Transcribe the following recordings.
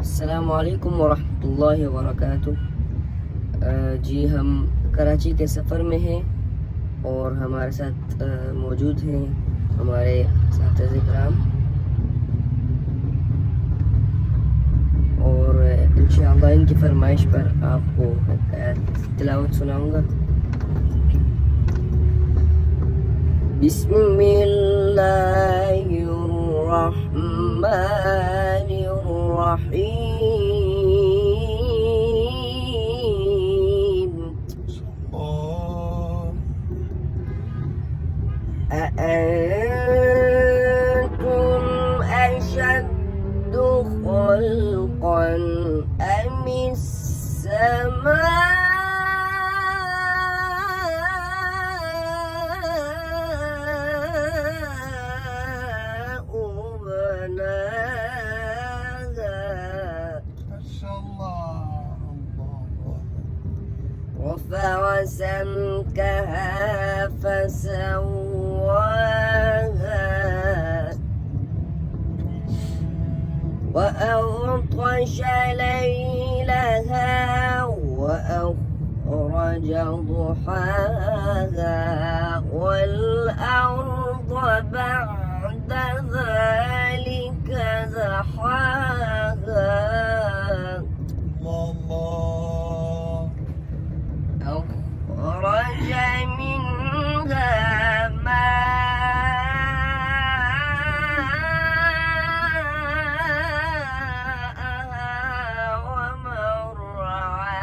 अस्सलाम वालेकुम वरहमतुल्लाहि वबरकातुह। जी हम कराची के सफ़र में हैं और हमारे साथ मौजूद हैं हमारे साथी इकराम, और इंशाअल्लाह इनकी फरमाइश पर आपको एक आयत तिलावत सुनाऊंगा। बिस्मिल्लाहिर्रहमानिर्रहीम। أأنتم أشد خلقا أم السماء بناها ما شاء الله. الله رفع سمكها فسواها وأغطش ليلها وأخرج ضحاها والأرض بعد ذلك دحاها الله. أخرج منها ماءها ومرعاها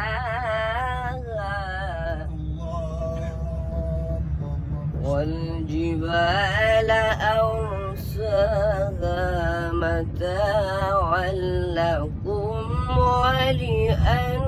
والجبال أرساها متاعا لكم ولأنعامكم